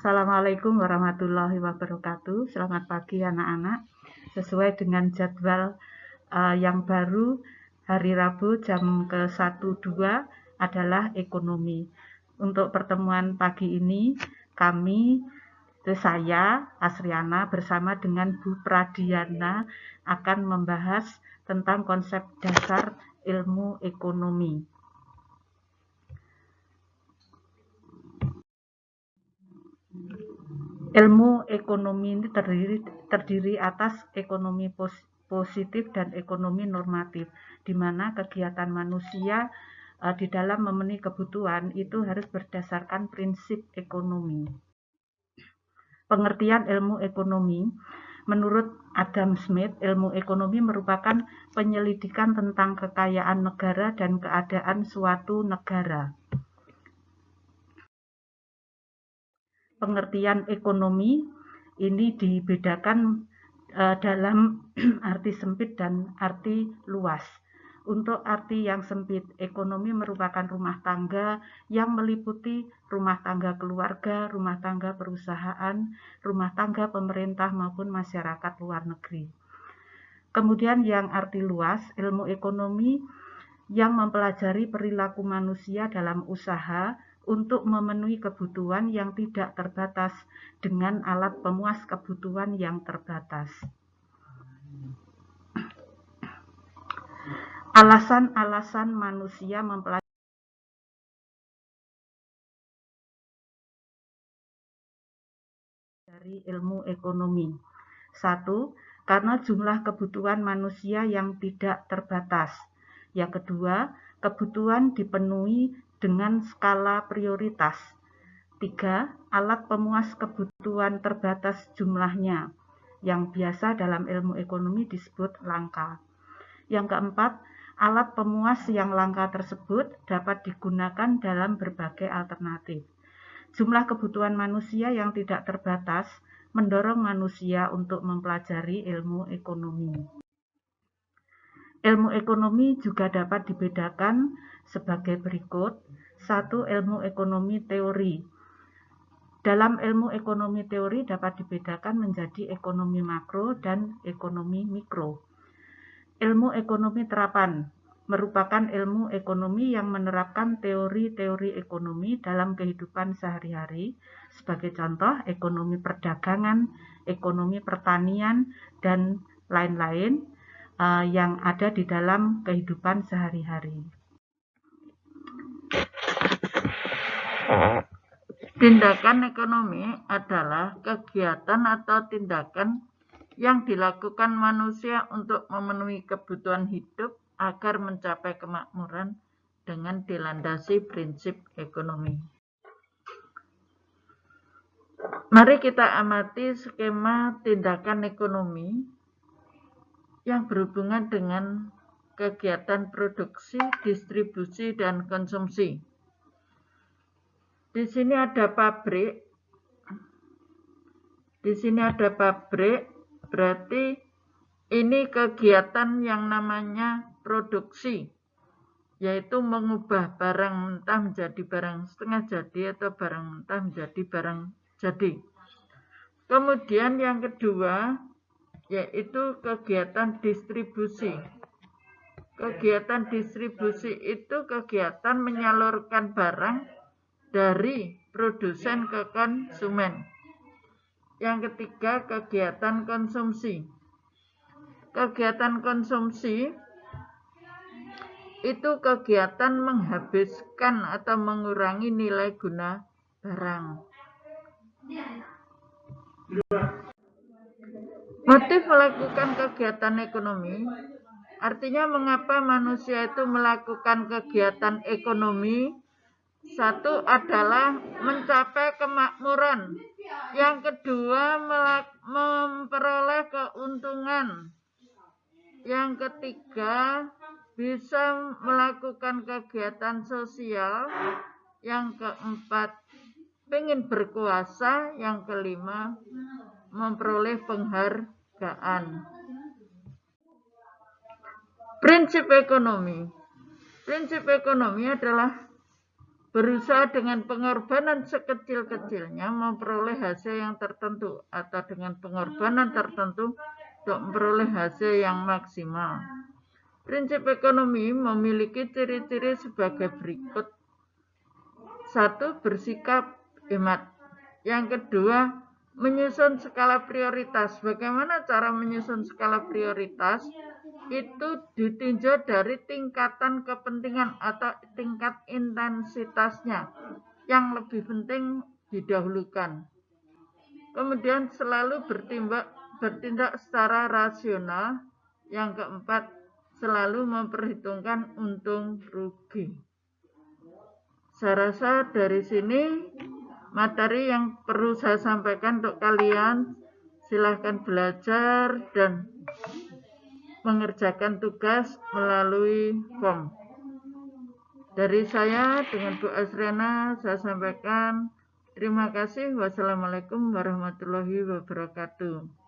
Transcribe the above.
Assalamualaikum warahmatullahi wabarakatuh. Selamat pagi anak-anak. Sesuai dengan jadwal yang baru, hari Rabu jam ke-1-2 adalah ekonomi. Untuk pertemuan pagi ini, saya Asriana bersama dengan Bu Pradiana akan membahas tentang konsep dasar ilmu ekonomi. Ilmu ekonomi ini terdiri atas ekonomi positif dan ekonomi normatif, di mana kegiatan manusia di dalam memenuhi kebutuhan itu harus berdasarkan prinsip ekonomi. Pengertian ilmu ekonomi, menurut Adam Smith, ilmu ekonomi merupakan penyelidikan tentang kekayaan negara dan keadaan suatu negara. Pengertian ekonomi ini dibedakan dalam arti sempit dan arti luas. Untuk arti yang sempit, ekonomi merupakan rumah tangga yang meliputi rumah tangga keluarga, rumah tangga perusahaan, rumah tangga pemerintah maupun masyarakat luar negeri. Kemudian yang arti luas, ilmu ekonomi yang mempelajari perilaku manusia dalam usaha untuk memenuhi kebutuhan yang tidak terbatas dengan alat pemuas kebutuhan yang terbatas. Alasan-alasan manusia mempelajari ilmu ekonomi. 1. Karena jumlah kebutuhan manusia yang tidak terbatas. Yang kedua, kebutuhan dipenuhi dengan skala prioritas. 3. Alat pemuas kebutuhan terbatas jumlahnya, yang biasa dalam ilmu ekonomi disebut langka. Yang keempat, alat pemuas yang langka tersebut dapat digunakan dalam berbagai alternatif. Jumlah kebutuhan manusia yang tidak terbatas mendorong manusia untuk mempelajari ilmu ekonomi. Ilmu ekonomi juga dapat dibedakan sebagai berikut. 1. Ilmu ekonomi teori. Dalam ilmu ekonomi teori dapat dibedakan menjadi ekonomi makro dan ekonomi mikro. Ilmu ekonomi terapan merupakan ilmu ekonomi yang menerapkan teori-teori ekonomi dalam kehidupan sehari-hari. Sebagai contoh, ekonomi perdagangan, ekonomi pertanian, dan lain-lain yang ada di dalam kehidupan sehari-hari. Tindakan ekonomi adalah kegiatan atau tindakan yang dilakukan manusia untuk memenuhi kebutuhan hidup agar mencapai kemakmuran dengan dilandasi prinsip ekonomi. Mari kita amati skema tindakan ekonomi yang berhubungan dengan kegiatan produksi, distribusi, dan konsumsi. Di sini ada pabrik. Berarti ini kegiatan yang namanya produksi, yaitu mengubah barang mentah menjadi barang setengah jadi atau barang mentah menjadi barang jadi. Kemudian yang kedua, yaitu kegiatan distribusi. Kegiatan distribusi itu kegiatan menyalurkan barang dari produsen ke konsumen. Yang ketiga, kegiatan konsumsi. Kegiatan konsumsi itu kegiatan menghabiskan atau mengurangi nilai guna barang. Motif melakukan kegiatan ekonomi, artinya mengapa manusia itu melakukan kegiatan ekonomi. 1 adalah mencapai kemakmuran. Yang kedua, memperoleh keuntungan. Yang ketiga, bisa melakukan kegiatan sosial. Yang keempat, ingin berkuasa. Yang kelima, memperoleh penghargaan. Prinsip ekonomi. Prinsip ekonomi adalah berusaha dengan pengorbanan sekecil-kecilnya memperoleh hasil yang tertentu atau dengan pengorbanan tertentu untuk memperoleh hasil yang maksimal. Prinsip ekonomi memiliki ciri-ciri sebagai berikut. 1. Bersikap hemat. Yang kedua, menyusun skala prioritas. Bagaimana cara menyusun skala prioritas? Itu ditinjau dari tingkatan kepentingan atau tingkat intensitasnya. Yang lebih penting didahulukan. Kemudian selalu bertindak secara rasional. Yang keempat, selalu memperhitungkan untung rugi. Saya rasa dari sini materi yang perlu saya sampaikan untuk kalian. Silahkan belajar dan mengerjakan tugas melalui form. Dari saya dengan Bu Asriana saya sampaikan terima kasih. Wassalamualaikum warahmatullahi wabarakatuh.